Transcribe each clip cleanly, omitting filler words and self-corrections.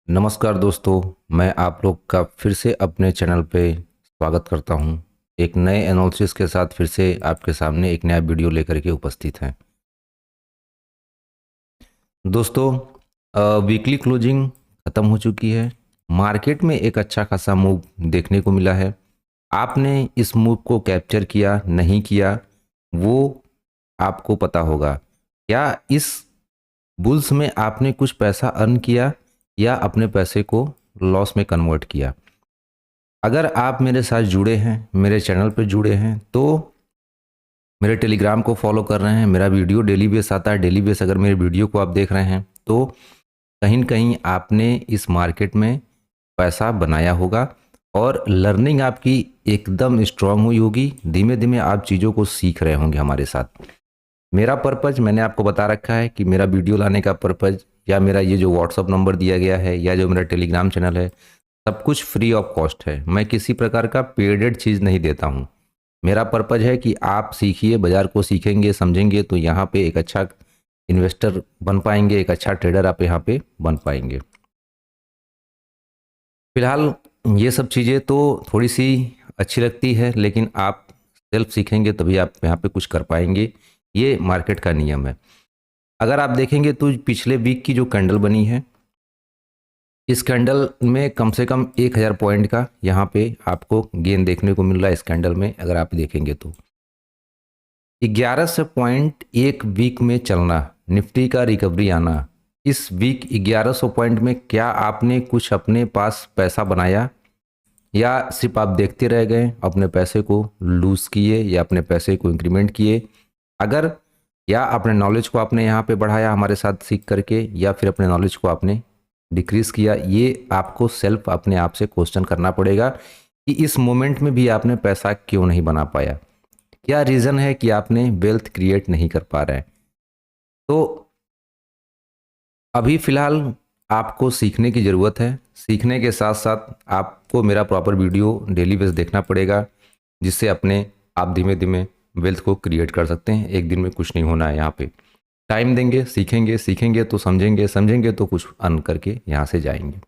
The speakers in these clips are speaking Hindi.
नमस्कार दोस्तों, मैं आप लोग का फिर से अपने चैनल पे स्वागत करता हूं। एक नए एनालिसिस के साथ फिर से आपके सामने एक नया वीडियो लेकर के उपस्थित हैं। दोस्तों, वीकली क्लोजिंग ख़त्म हो चुकी है। मार्केट में एक अच्छा खासा मूव देखने को मिला है। आपने इस मूव को कैप्चर किया नहीं किया वो आपको पता होगा। क्या इस बुल्स में आपने कुछ पैसा अर्न किया या अपने पैसे को लॉस में कन्वर्ट किया? अगर आप मेरे साथ जुड़े हैं, मेरे चैनल पे जुड़े हैं, तो मेरे टेलीग्राम को फॉलो कर रहे हैं, मेरा वीडियो डेली बेस आता है। डेली बेस अगर मेरे वीडियो को आप देख रहे हैं तो कहीं न कहीं आपने इस मार्केट में पैसा बनाया होगा और लर्निंग आपकी एकदम स्ट्रांग हुई होगी। धीमे-धीमे आप चीज़ों को सीख रहे होंगे हमारे साथ। मेरा पर्पज़ मैंने आपको बता रखा है कि मेरा वीडियो लाने का पर्पज़ या मेरा ये जो व्हाट्सएप नंबर दिया गया है या जो मेरा टेलीग्राम चैनल है, सब कुछ फ्री ऑफ कॉस्ट है। मैं किसी प्रकार का पेडेड चीज़ नहीं देता हूँ। मेरा पर्पज़ है कि आप सीखिए, बाज़ार को सीखेंगे, समझेंगे तो यहाँ पे एक अच्छा इन्वेस्टर बन पाएँगे, एक अच्छा ट्रेडर आप यहाँ पे बन पाएँगे। फिलहाल ये सब चीज़ें तो थोड़ी-सी अच्छी लगती है, लेकिन आप सेल्फ सीखेंगे तभी आप यहाँ पे कुछ कर पाएँगे। ये मार्केट का नियम है। अगर आप देखेंगे तो पिछले वीक की जो कैंडल बनी है, इस कैंडल में कम से कम 1000 पॉइंट का यहाँ पे आपको गेन देखने को मिल रहा है। इस कैंडल में अगर आप देखेंगे तो 1100 पॉइंट एक वीक में चलना, निफ्टी का रिकवरी आना। इस वीक 1100 पॉइंट में क्या आपने कुछ अपने पास पैसा बनाया या सिर्फ आप देखते रह गए, अपने पैसे को लूज़ किए या अपने पैसे को इंक्रीमेंट किए? अगर या अपने नॉलेज को आपने यहाँ पे बढ़ाया हमारे साथ सीख करके, या फिर अपने नॉलेज को आपने डिक्रीज़ किया, ये आपको सेल्फ अपने आप से क्वेश्चन करना पड़ेगा कि इस मोमेंट में भी आपने पैसा क्यों नहीं बना पाया? क्या रीज़न है कि आपने वेल्थ क्रिएट नहीं कर पा रहे हैं? तो अभी फ़िलहाल आपको सीखने की ज़रूरत है। सीखने के साथ-साथ आपको मेरा प्रॉपर वीडियो डेली बेस देखना पड़ेगा, जिससे अपने आप धीमे-धीमे वेल्थ को क्रिएट कर सकते हैं। एक दिन में कुछ नहीं होना है यहाँ पे। टाइम देंगे, सीखेंगे, सीखेंगे तो समझेंगे, समझेंगे तो कुछ अर्न करके यहाँ से जाएँगे।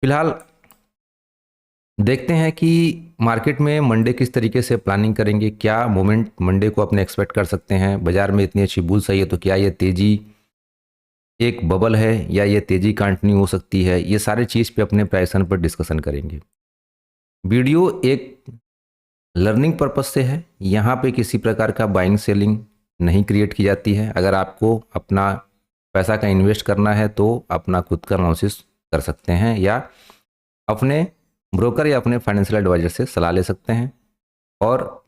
फ़िलहाल देखते हैं कि मार्केट में मंडे किस तरीके से प्लानिंग करेंगे, क्या मोमेंट मंडे को अपने एक्सपेक्ट कर सकते हैं? बाज़ार में इतनी अच्छी बुल्स आई है तो क्या ये तेज़ी एक बबल है या ये तेज़ी कंटिन्यू हो सकती है? ये सारी चीज़ पे अपने प्राइसन पर डिस्कशन करेंगे। वीडियो एक लर्निंग पर्पस से है। यहाँ पे किसी प्रकार का बाइंग सेलिंग नहीं क्रिएट की जाती है। अगर आपको अपना पैसा का इन्वेस्ट करना है तो अपना खुद का एनालिसिस कर सकते हैं या अपने ब्रोकर या अपने फाइनेंशियल एडवाइज़र से सलाह ले सकते हैं। और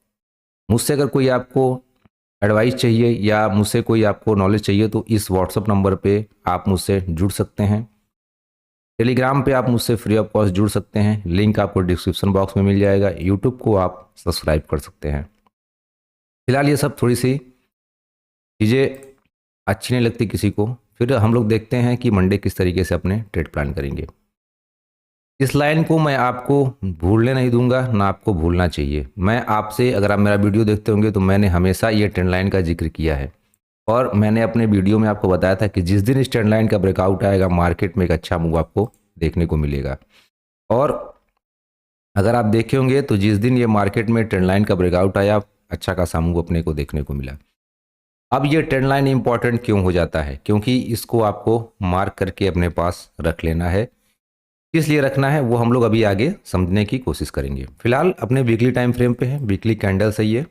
मुझसे अगर कोई आपको एडवाइस चाहिए या मुझसे कोई आपको नॉलेज चाहिए तो इस व्हाट्सएप नंबर पे आप मुझसे जुड़ सकते हैं। टेलीग्राम पे आप मुझसे फ्री ऑफ कॉस्ट जुड़ सकते हैं। लिंक आपको डिस्क्रिप्शन बॉक्स में मिल जाएगा। यूट्यूब को आप सब्सक्राइब कर सकते हैं। फिलहाल ये सब थोड़ी सी चीज़ें अच्छी नहीं लगती किसी को। फिर हम लोग देखते हैं कि मंडे किस तरीके से अपने ट्रेड प्लान करेंगे। इस लाइन को मैं आपको भूलने नहीं दूंगा, ना आपको भूलना चाहिए। मैं आपसे, अगर आप मेरा वीडियो देखते होंगे तो मैंने हमेशा ये ट्रेंड लाइन का जिक्र किया है और मैंने अपने वीडियो में आपको बताया था कि जिस दिन इस ट्रेंड लाइन का ब्रेकआउट आएगा, मार्केट में एक अच्छा मूव आपको देखने को मिलेगा। और अगर आप देखे होंगे तो जिस दिन ये मार्केट में ट्रेंड लाइन का ब्रेकआउट आया, अच्छा खासा मूव अपने को देखने को मिला। अब ये ट्रेंड लाइन इंपॉर्टेंट क्यों हो जाता है? क्योंकि इसको आपको मार्क करके अपने पास रख लेना है। किस लिए रखना है वो हम लोग अभी आगे समझने की कोशिश करेंगे। फिलहाल अपने वीकली टाइम फ्रेम पे है, वीकली कैंडल सही है।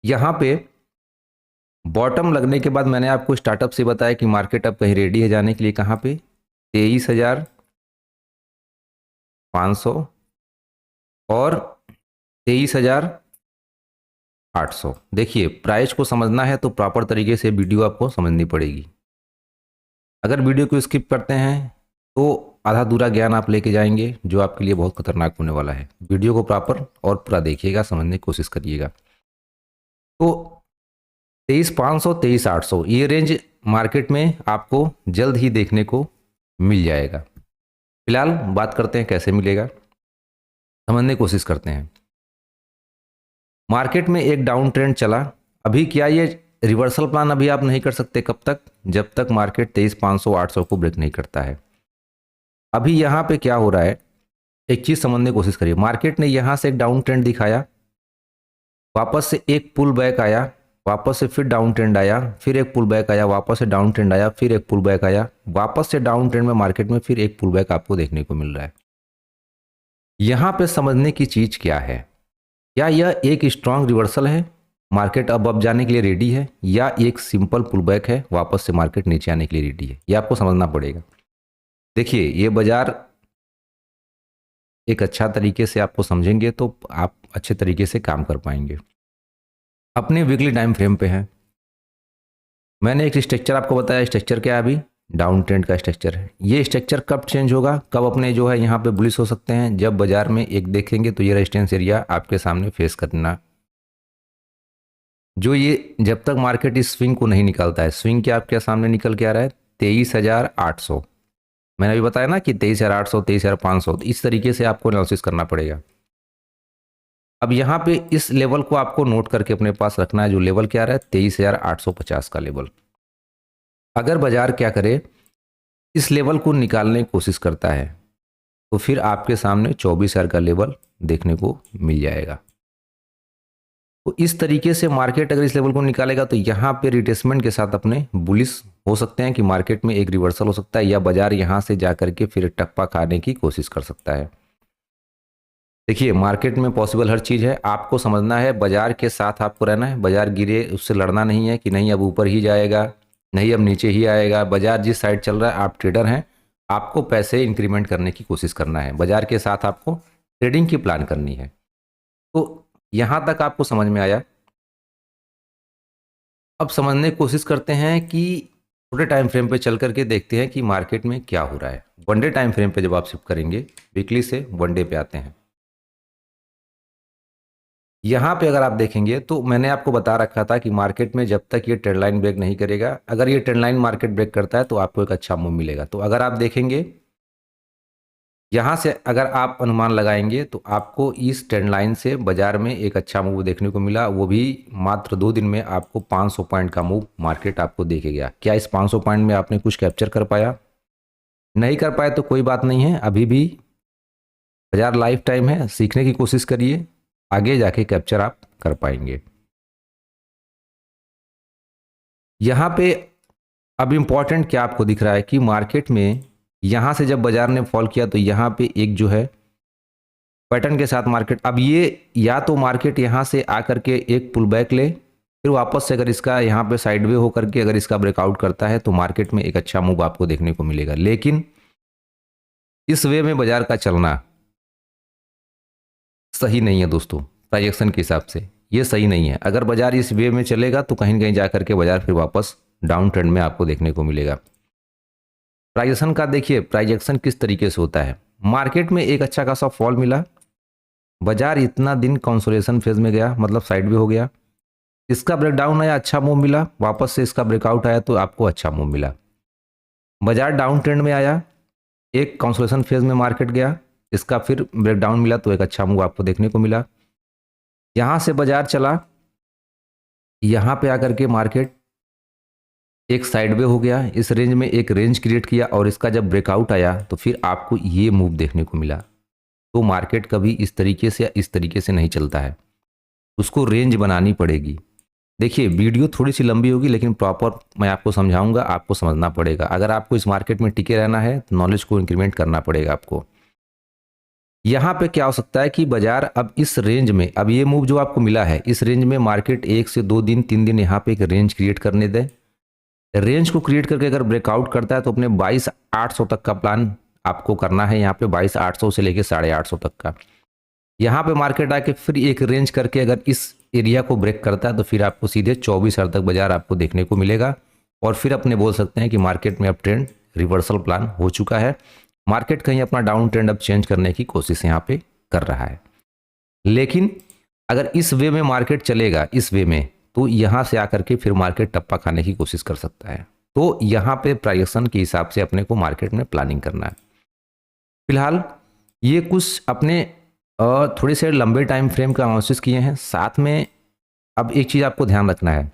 यहाँ पे बॉटम लगने के बाद मैंने आपको स्टार्टअप से बताया कि मार्केट अब कहीं रेडी है जाने के लिए। कहाँ पे? 23,500 और 23,800। देखिए, प्राइस को समझना है तो प्रॉपर तरीके से वीडियो आपको समझनी पड़ेगी। अगर वीडियो को स्किप करते हैं तो आधा अधूरा ज्ञान आप लेके जाएंगे जो आपके लिए बहुत खतरनाक होने वाला है। वीडियो को प्रॉपर और पूरा देखिएगा, समझने की कोशिश करिएगा। तो 23,500 23,800 ये रेंज मार्केट में आपको जल्द ही देखने को मिल जाएगा। फिलहाल बात करते हैं कैसे मिलेगा, समझने की कोशिश करते हैं। मार्केट में एक डाउन ट्रेंड चला। अभी क्या ये रिवर्सल प्लान अभी आप नहीं कर सकते? कब तक? जब तक मार्केट 23,500 800 को ब्रेक नहीं करता है। अभी यहाँ पे क्या हो रहा है, एक चीज समझने की कोशिश करिए। मार्केट ने यहाँ से एक डाउन ट्रेंड दिखाया, वापस से एक पुल बैक आया, वापस से फिर डाउन ट्रेंड आया, फिर एक पुल बैक आया, वापस से डाउन ट्रेंड आया, फिर एक पुल बैक आया, वापस से डाउन ट्रेंड में मार्केट में फिर एक पुल बैक आपको देखने को मिल रहा है। यहाँ पे समझने की चीज क्या है, क्या यह एक स्ट्रांग रिवर्सल है, मार्केट अब जाने के लिए रेडी है, या एक सिंपल पुल बैक है, वापस से मार्केट नीचे आने के लिए रेडी है, ये आपको समझना पड़ेगा। देखिए ये बाजार एक अच्छा तरीके से आपको समझेंगे तो आप अच्छे तरीके से काम कर पाएंगे। अपने वीकली टाइम फ्रेम पे हैं, मैंने एक स्ट्रक्चर आपको बताया, स्ट्रक्चर क्या है, अभी डाउन ट्रेंड का स्ट्रक्चर है। ये स्ट्रक्चर कब चेंज होगा, कब अपने जो है यहाँ पे बुलिश हो सकते हैं, जब बाजार में एक देखेंगे तो ये रेजिस्टेंस एरिया आपके सामने फेस करना, जो ये जब तक मार्केट इस स्विंग को नहीं निकालता है, स्विंग क्या आपके सामने निकल के आ रहा है 23,800, मैंने अभी बताया ना कि 23,800, 23,500, तो इस तरीके से आपको एनालिसिस करना पड़ेगा। अब यहाँ पे इस लेवल को आपको नोट करके अपने पास रखना है, जो लेवल क्या आ रहा है 23,850 का लेवल। अगर बाजार क्या करे, इस लेवल को निकालने की कोशिश करता है, तो फिर आपके सामने 24,000 का लेवल देखने को मिल जाएगा। तो इस तरीके से मार्केट अगर इस लेवल को निकालेगा तो यहाँ पे रिट्रेसमेंट के साथ अपने बुलिश हो सकते हैं कि मार्केट में एक रिवर्सल हो सकता है, या बाजार यहाँ से जा करके फिर टप्पा खाने की कोशिश कर सकता है। देखिए मार्केट में पॉसिबल हर चीज़ है, आपको समझना है, बाजार के साथ आपको रहना है। बाजार गिरे उससे लड़ना नहीं है कि नहीं अब ऊपर ही जाएगा, नहीं अब नीचे ही आएगा। बाजार जिस साइड चल रहा है, आप ट्रेडर हैं, आपको पैसे इंक्रीमेंट करने की कोशिश करना है, बाजार के साथ आपको ट्रेडिंग की प्लान करनी है। तो यहाँ तक आपको समझ में आया। अब समझने की कोशिश करते हैं कि छोटे टाइम फ्रेम पे चल करके देखते हैं कि मार्केट में क्या हो रहा है। वन डे टाइम फ्रेम पे जब आप शिफ्ट करेंगे, वीकली से वन डे पे आते हैं। यहाँ पे अगर आप देखेंगे तो मैंने आपको बता रखा था कि मार्केट में जब तक ये ट्रेंड लाइन ब्रेक नहीं करेगा, अगर ये ट्रेंड लाइन मार्केट ब्रेक करता है तो आपको एक अच्छा मूव मिलेगा। तो अगर आप देखेंगे यहाँ से अगर आप अनुमान लगाएंगे तो आपको इस ट्रेंड लाइन से बाजार में एक अच्छा मूव देखने को मिला, वो भी मात्र 2 दिन में आपको 500 पॉइंट का मूव मार्केट आपको दे के गया। क्या इस 500 पॉइंट में आपने कुछ कैप्चर कर पाया? नहीं कर पाए तो कोई बात नहीं है, अभी भी बाजार लाइफ टाइम है, सीखने की कोशिश करिए, आगे जाके कैप्चर आप कर पाएंगे। यहाँ पे अब इम्पॉर्टेंट क्या आपको दिख रहा है कि मार्केट में यहाँ से जब बाजार ने फॉल किया तो यहाँ पे एक जो है पैटर्न के साथ मार्केट, अब ये या तो मार्केट यहाँ से आकर के एक पुल बैक ले, फिर वापस से अगर इसका यहाँ पे साइडवे होकर के अगर इसका ब्रेकआउट करता है तो मार्केट में एक अच्छा मूव आपको देखने को मिलेगा। लेकिन इस वे में बाजार का चलना सही नहीं है दोस्तों, प्राइजेक्शन के हिसाब से ये सही नहीं है। अगर बाजार इस वे में चलेगा तो कहीं न कहीं जाकर के बाजार फिर वापस डाउन ट्रेंड में आपको देखने को मिलेगा। प्राइजेक्शन का देखिए, प्राइजेक्शन किस तरीके से होता है, मार्केट में एक अच्छा खासा फॉल मिला, बाजार इतना दिन कंसोलिडेशन फेज में गया, मतलब साइड वे हो गया, इसका ब्रेकडाउन आया, अच्छा मूव मिला, वापस से इसका ब्रेकआउट आया तो आपको अच्छा मूव मिला। बाजार डाउन ट्रेंड में आया, एक कंसोलिडेशन फेज में मार्केट गया, इसका फिर ब्रेकडाउन मिला तो एक अच्छा मूव आपको देखने को मिला। यहाँ से बाजार चला, यहाँ पे आकर के मार्केट एक साइडवे हो गया, इस रेंज में एक रेंज क्रिएट किया और इसका जब ब्रेकआउट आया तो फिर आपको ये मूव देखने को मिला। तो मार्केट कभी इस तरीके से या इस तरीके से नहीं चलता है, उसको रेंज बनानी पड़ेगी। देखिए वीडियो थोड़ी सी लंबी होगी लेकिन प्रॉपर मैं आपको समझाऊंगा, आपको समझना पड़ेगा। अगर आपको इस मार्केट में टिके रहना है तो नॉलेज को इंक्रीमेंट करना पड़ेगा आपको। यहाँ पे क्या हो सकता है कि बाजार अब इस रेंज में, अब ये मूव जो आपको मिला है इस रेंज में मार्केट 1 से 2 दिन 3 दिन यहाँ पे एक रेंज क्रिएट करने दे। रेंज को क्रिएट करके अगर ब्रेकआउट करता है तो अपने 22,800 तक का प्लान आपको करना है। यहाँ पे 22,800 से लेके 850 तक का, यहाँ पे मार्केट आके फिर एक रेंज करके अगर इस एरिया को ब्रेक करता है तो फिर आपको सीधे 24,000 तक बाजार आपको देखने को मिलेगा। और फिर अपने बोल सकते हैं कि मार्केट में अब ट्रेंड रिवर्सल प्लान हो चुका है, मार्केट कहीं अपना डाउन ट्रेंड अब चेंज करने की कोशिश यहाँ पे कर रहा है। लेकिन अगर इस वे में मार्केट चलेगा, इस वे में, तो यहाँ से आकर के फिर मार्केट टप्पा खाने की कोशिश कर सकता है। तो यहाँ पे प्राइजेक्शन के हिसाब से अपने को मार्केट में प्लानिंग करना है। फिलहाल ये कुछ अपने थोड़े से लंबे टाइम फ्रेम का एनालिसिस किए हैं। साथ में अब एक चीज़ आपको ध्यान रखना है,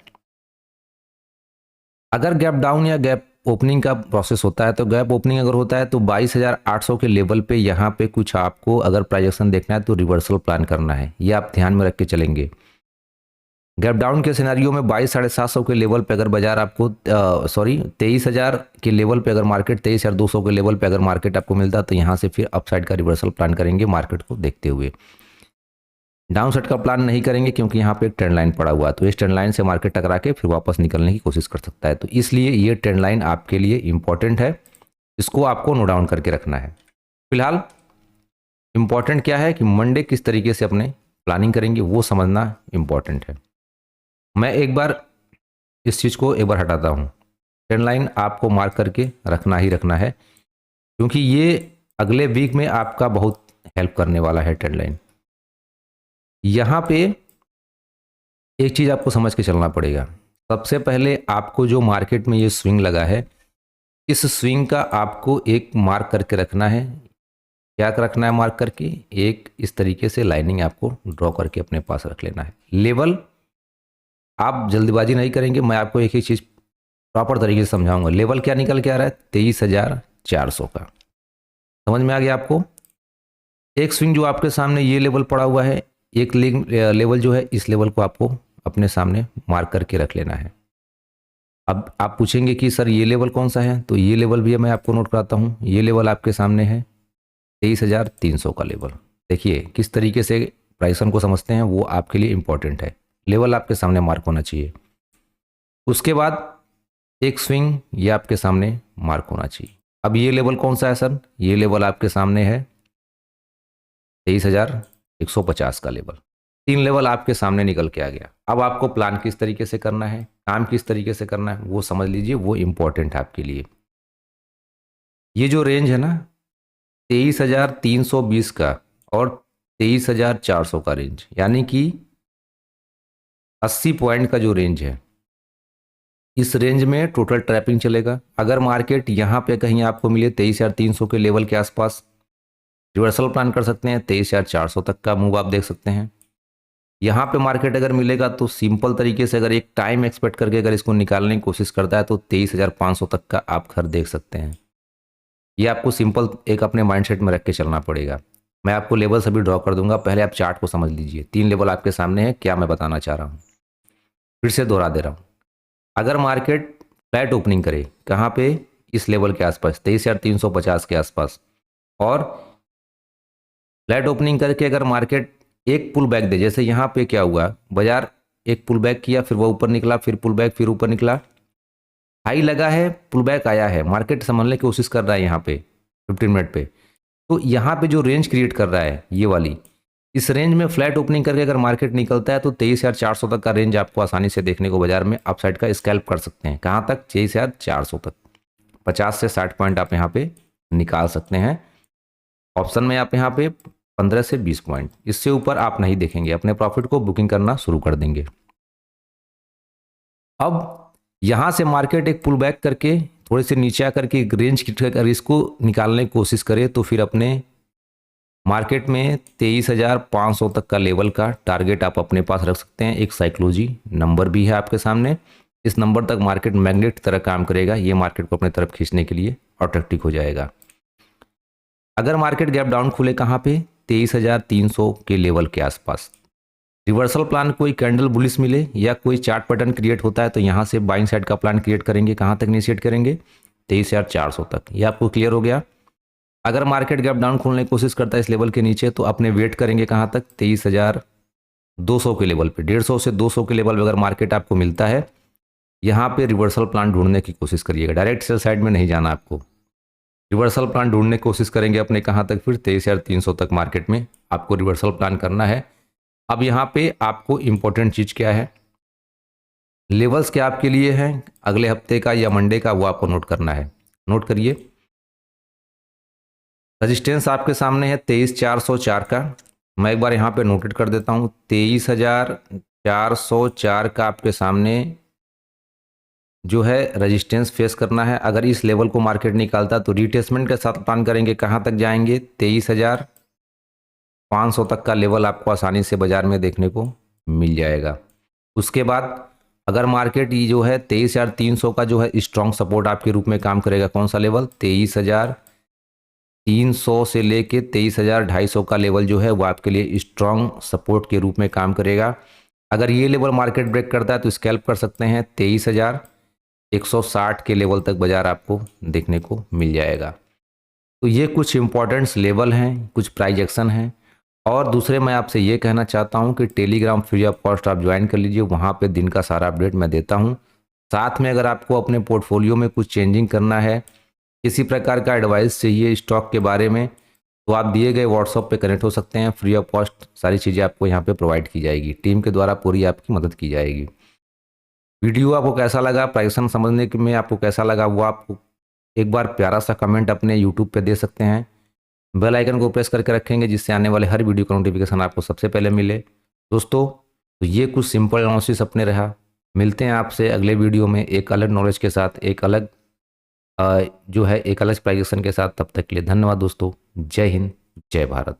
अगर गैप डाउन या गैप ओपनिंग का प्रोसेस होता है, तो गैप ओपनिंग अगर होता है तो 22,800 के लेवल पे यहाँ पे कुछ आपको अगर प्राइजेक्शन देखना है तो रिवर्सल प्लान करना है, ये आप ध्यान में रख के चलेंगे। गैप डाउन के सिनेरियो में 22,750 के लेवल पे अगर बाजार आपको 23,000 के लेवल पे अगर मार्केट 23,200 के लेवल पे अगर मार्केट आपको मिलता तो यहाँ से फिर अपसाइड का रिवर्सल प्लान करेंगे मार्केट को देखते हुए। डाउन साइड का प्लान नहीं करेंगे क्योंकि यहाँ पे एक ट्रेंड लाइन पड़ा हुआ है, तो इस ट्रेंड लाइन से मार्केट टकरा के फिर वापस निकलने की कोशिश कर सकता है, तो इसलिए ये ट्रेंड लाइन आपके लिए इंपॉर्टेंट है, इसको आपको नोट डाउन करके रखना है। फिलहाल इंपॉर्टेंट क्या है कि मंडे किस तरीके से अपने प्लानिंग करेंगे वो समझना इंपॉर्टेंट है। मैं एक बार इस चीज़ को एक बार हटाता हूँ, ट्रेंड लाइन आपको मार्क करके रखना ही रखना है क्योंकि ये अगले वीक में आपका बहुत हेल्प करने वाला है ट्रेंड लाइन। यहाँ पे एक चीज़ आपको समझ के चलना पड़ेगा। सबसे पहले आपको जो मार्केट में ये स्विंग लगा है, इस स्विंग का आपको एक मार्क करके रखना है। क्या रखना है मार्क करके? एक इस तरीके से लाइनिंग आपको ड्रॉ करके अपने पास रख लेना है। लेवल आप जल्दबाजी नहीं करेंगे, मैं आपको एक ही चीज़ प्रॉपर तरीके से समझाऊंगा। लेवल क्या निकल के आ रहा है? 23,400 का। समझ में आ गया आपको? एक स्विंग जो आपके सामने ये लेवल पड़ा हुआ है, एक लेवल जो है इस लेवल को आपको अपने सामने मार्क करके रख लेना है। अब आप पूछेंगे कि सर ये लेवल कौन सा है, तो ये लेवल भी मैं आपको नोट कराता हूँ। ये लेवल आपके सामने है 23,300 का लेवल। देखिए किस तरीके से प्राइसन को समझते हैं, वो आपके लिए इंपॉर्टेंट है। लेवल आपके सामने मार्क होना चाहिए। उसके बाद एक स्विंग ये आपके सामने मार्क होना चाहिए। अब ये लेवल कौन सा है सर? ये लेवल आपके सामने है 23,150 का लेवल। 3 लेवल आपके सामने निकल के आ गया। अब आपको प्लान किस तरीके से करना है, काम किस तरीके से करना है वो समझ लीजिए, वो इंपॉर्टेंट है आपके लिए। ये जो रेंज है ना 23,320 का और 23,400 का रेंज, यानी कि 80 पॉइंट का जो रेंज है, इस रेंज में टोटल ट्रैपिंग चलेगा। अगर मार्केट यहाँ पे कहीं आपको मिले 23,300 के लेवल के आसपास, रिवर्सल प्लान कर सकते हैं। 23,400 तक का मूव आप देख सकते हैं। यहाँ पे मार्केट अगर मिलेगा तो सिंपल तरीके से अगर एक टाइम एक्सपेक्ट करके अगर इसको निकालने की कोशिश करता है तो 23,500 तक का आप घर देख सकते हैं। ये आपको सिंपल एक अपने माइंडसेट में रख के चलना पड़ेगा। मैं आपको लेवल सभी ड्रॉ कर दूंगा, पहले आप चार्ट को समझ लीजिए। 3 लेवल आपके सामने है, क्या मैं बताना चाह रहा हूँ फिर से दोहरा दे रहा हूँ। अगर मार्केट फ्लैट ओपनिंग करे कहाँ पे? इस लेवल के आसपास 23,350 के आसपास, और फ्लैट ओपनिंग करके अगर मार्केट एक पुल बैक दे, जैसे यहाँ पे क्या हुआ, बाजार एक पुल बैक किया, फिर वो ऊपर निकला, फिर पुल बैक, फिर ऊपर निकला, हाई लगा है, पुल बैक आया है, मार्केट संभलने की कोशिश कर रहा है यहाँ पे 15 मिनट पे, तो यहाँ पे जो रेंज क्रिएट कर रहा है ये वाली, इस रेंज में फ्लैट ओपनिंग करके अगर मार्केट निकलता है तो 23,400 तक का रेंज आपको आसानी से देखने को बाजार में अपसाइड का स्कैल्प कर सकते हैं। कहाँ तक? 23,400 तक। 50 से 60 पॉइंट आप यहाँ पे निकाल सकते हैं। ऑप्शन में आप यहाँ पे 15 से 20 पॉइंट, इससे ऊपर आप नहीं देखेंगे, अपने प्रॉफिट को बुकिंग करना शुरू कर देंगे। अब यहाँ से मार्केट एक पुल बैक करके थोड़े से नीचे आकर के एक रेंज अगर इसको निकालने की कोशिश करे तो फिर अपने मार्केट में 23,500 तक का लेवल का टारगेट आप अपने पास रख सकते हैं। एक साइकोलॉजी नंबर भी है आपके सामने, इस नंबर तक मार्केट मैग्नेट तरह काम करेगा, ये मार्केट को अपने तरफ खींचने के लिए अट्रैक्टिव हो जाएगा। अगर मार्केट गैप डाउन खुले कहाँ पे? 23,300 के लेवल के आसपास, रिवर्सल प्लान कोई कैंडल बुलिश मिले या कोई चार्ट पैटर्न क्रिएट होता है तो यहाँ से बाइंग साइड का प्लान क्रिएट करेंगे। कहाँ तक इनिशिएट करेंगे? 23,400 तक। ये आपको क्लियर हो गया। अगर मार्केट गैप डाउन खोलने की कोशिश करता है इस लेवल के नीचे तो अपने वेट करेंगे कहाँ तक? 23,200 के लेवल पे। 150 से 200 के लेवल पे अगर मार्केट आपको मिलता है, यहाँ पे रिवर्सल प्लान ढूंढने की कोशिश करिएगा। डायरेक्ट सेल साइड में नहीं जाना आपको, रिवर्सल प्लान ढूंढने की कोशिश करेंगे अपने कहाँ तक? फिर 23,300 तक मार्केट में आपको रिवर्सल प्लान करना है। अब यहाँ पे आपको इंपॉर्टेंट चीज़ क्या है, लेवल्स क्या आपके लिए हैं अगले हफ्ते का या मंडे का, वो आपको नोट करना है। नोट करिए। रजिस्टेंस आपके सामने है 23,404 का, मैं एक बार यहाँ पे नोटेड कर देता हूँ। 23,404 का आपके सामने जो है रजिस्टेंस फेस करना है। अगर इस लेवल को मार्केट निकालता तो रिटेस्टमेंट के साथ प्लान करेंगे। कहाँ तक जाएंगे? 23,500 तक का लेवल आपको आसानी से बाजार में देखने को मिल जाएगा। उसके बाद अगर मार्केट ये जो है 23,300 का जो है स्ट्रॉन्ग सपोर्ट आपके रूप में काम करेगा। कौन सा लेवल? 23,300 से लेके 23,250 का लेवल जो है वो आपके लिए स्ट्रॉन्ग सपोर्ट के रूप में काम करेगा। अगर ये लेवल मार्केट ब्रेक करता है तो स्कैल्प कर सकते हैं। 23,160 के लेवल तक बाजार आपको देखने को मिल जाएगा। तो ये कुछ इंपॉर्टेंट्स लेवल हैं, कुछ प्राइस एक्शन हैं। और दूसरे मैं आपसे ये कहना चाहता हूँ कि टेलीग्राम फ्री ऑफ कॉस्ट आप ज्वाइन कर लीजिए, वहाँ पे दिन का सारा अपडेट मैं देता हूँ। साथ में अगर आपको अपने पोर्टफोलियो में कुछ चेंजिंग करना है, किसी प्रकार का एडवाइस चाहिए स्टॉक के बारे में, तो आप दिए गए व्हाट्सएप पे कनेक्ट हो सकते हैं। फ्री ऑफ कॉस्ट सारी चीज़ें आपको यहाँ पे प्रोवाइड की जाएगी, टीम के द्वारा पूरी आपकी मदद की जाएगी। वीडियो आपको कैसा लगा, प्राइसन समझने में आपको कैसा लगा, वो आप एक बार प्यारा सा कमेंट अपने यूट्यूब पे दे सकते हैं। बेल आइकन को प्रेस करके रखेंगे जिससे आने वाले हर वीडियो का नोटिफिकेशन आपको सबसे पहले मिले। दोस्तों, तो ये कुछ सिंपल एनालिसिस अपने रहा। मिलते हैं आपसे अगले वीडियो में एक अलग नॉलेज के साथ, एक अलग जो है एक अलग प्राइजेशन के साथ। तब तक के लिए धन्यवाद दोस्तों। जय हिंद, जय भारत।